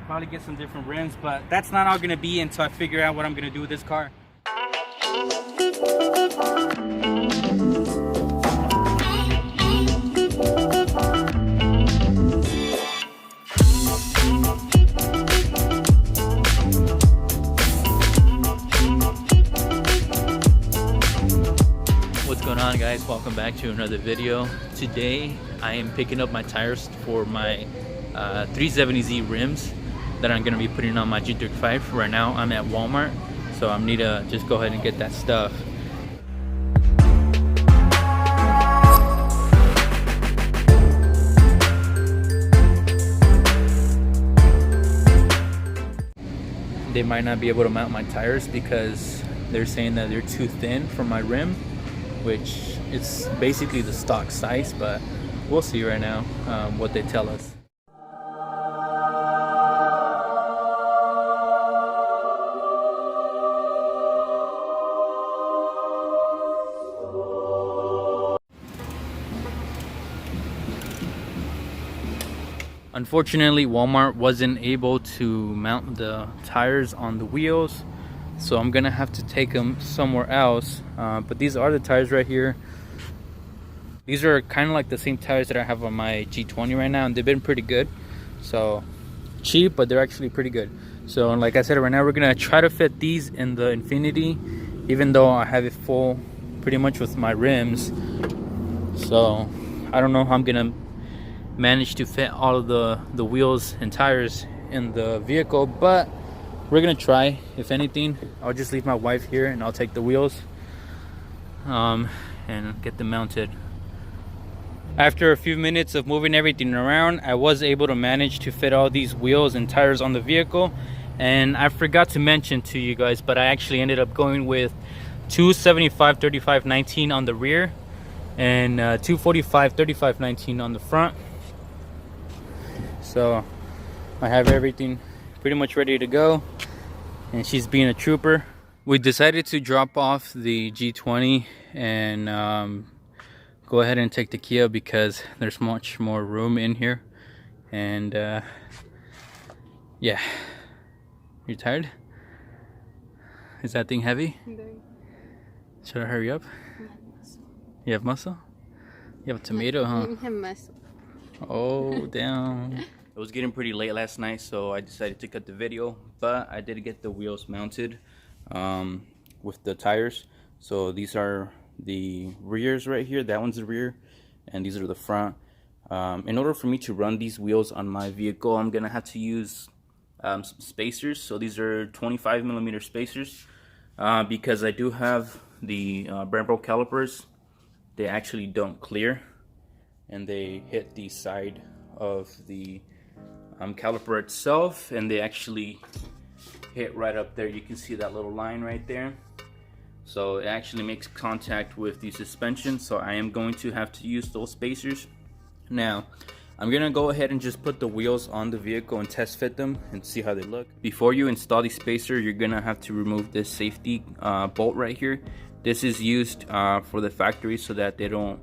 probably get some different rims, but that's not all gonna be until I figure out what I'm gonna do with this car. What's going on, guys? Welcome back to another video. Today I am picking up my tires for my 370Z rims that I'm gonna be putting on my G35. Right now I'm at Walmart, so I need to just go ahead and get that stuff. They might not be able to mount my tires because they're saying that they're too thin for my rim, which it's basically the stock size, but we'll see right now what they tell us. Unfortunately, Walmart wasn't able to mount the tires on the wheels, so I'm gonna have to take them somewhere else. But these are the tires right here. These are kind of like the same tires that I have on my G20 right now, and they've been pretty good. So cheap, but they're actually pretty good. So like I said, right now we're gonna try to fit these in the Infinity, even though I have it full pretty much with my rims. So I don't know how I'm gonna manage to fit all of the wheels and tires in the vehicle, but we're gonna try. If anything, I'll just leave my wife here and I'll take the wheels and get them mounted. After a few minutes of moving everything around, I was able to manage to fit all these wheels and tires on the vehicle. And I forgot to mention to you guys, but I actually ended up going with 275 35 19 on the rear and 245 35 19 on the front. So I have everything pretty much ready to go, and she's being a trooper. We decided to drop off the G20 and go ahead and take the Kia because there's much more room in here. And yeah. You tired? Is that thing heavy? Should I hurry up? You have muscle? You have a tomato, huh? I have muscle. Oh, damn. It was getting pretty late last night, so I decided to cut the video, but I did get the wheels mounted with the tires. So these are the rears right here. That one's the rear, and these are the front. In order for me to run these wheels on my vehicle, I'm gonna have to use some spacers. So these are 25mm spacers because I do have the Brembo calipers. They actually don't clear, and they hit the side of the caliper itself, and they actually hit right up there. You can see that little line right there. So it actually makes contact with the suspension, so I am going to have to use those spacers. Now I'm gonna go ahead and just put the wheels on the vehicle and test fit them and see how they look. Before you install the spacer, you're gonna have to remove this safety bolt right here. This is used for the factory so that they don't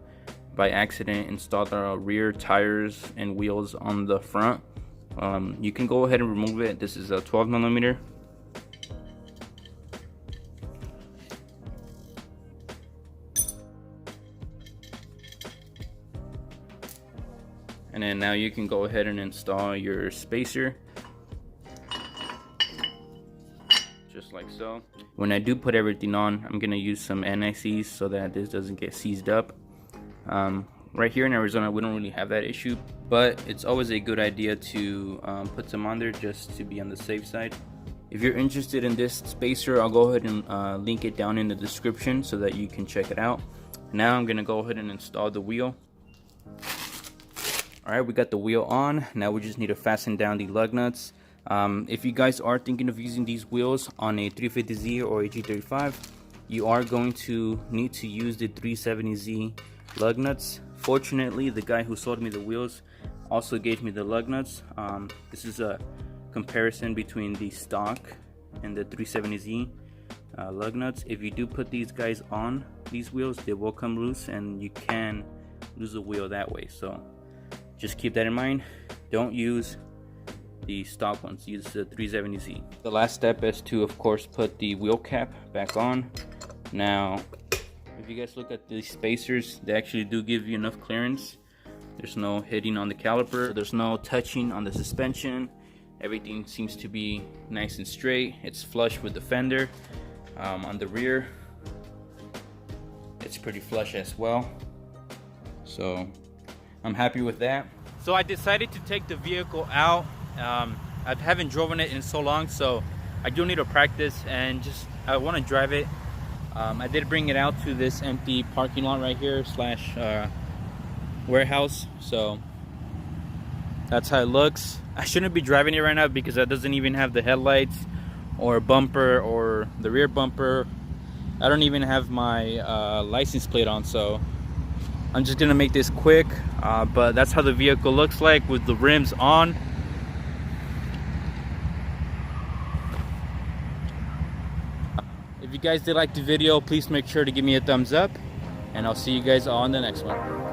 by accident install the rear tires and wheels on the front. You can go ahead and remove it. This is a 12mm. And then now you can go ahead and install your spacer, just like so. When I do put everything on, I'm gonna use some NICs so that this doesn't get seized up. Right here in Arizona, we don't really have that issue, but it's always a good idea to put some on there just to be on the safe side. If you're interested in this spacer, I'll go ahead and link it down in the description so that you can check it out. Now I'm gonna go ahead and install the wheel. Alright, we got the wheel on. Now we just need to fasten down the lug nuts. If you guys are thinking of using these wheels on a 350Z or a G35, you are going to need to use the 370Z lug nuts. Fortunately, the guy who sold me the wheels also gave me the lug nuts. This is a comparison between the stock and the 370Z lug nuts. If you do put these guys on these wheels, they will come loose and you can lose the wheel that way. So just keep that in mind. Don't use the stock ones. Use the 370Z. The last step is to, of course, put the wheel cap back on. Now, if you guys look at these spacers, they actually do give you enough clearance. There's no hitting on the caliper. There's no touching on the suspension. Everything seems to be nice and straight. It's flush with the fender. On the rear, it's pretty flush as well. So I'm happy with that. So I decided to take the vehicle out. I haven't driven it in so long, so I do need to practice and just I want to drive it. I did bring it out to this empty parking lot right here slash warehouse, so that's how it looks. I shouldn't be driving it right now because it doesn't even have the headlights or bumper or the rear bumper. I don't even have my license plate on, so I'm just gonna make this quick. But that's how the vehicle looks like with the rims on. If you guys did like the video, please make sure to give me a thumbs up, and I'll see you guys on the next one.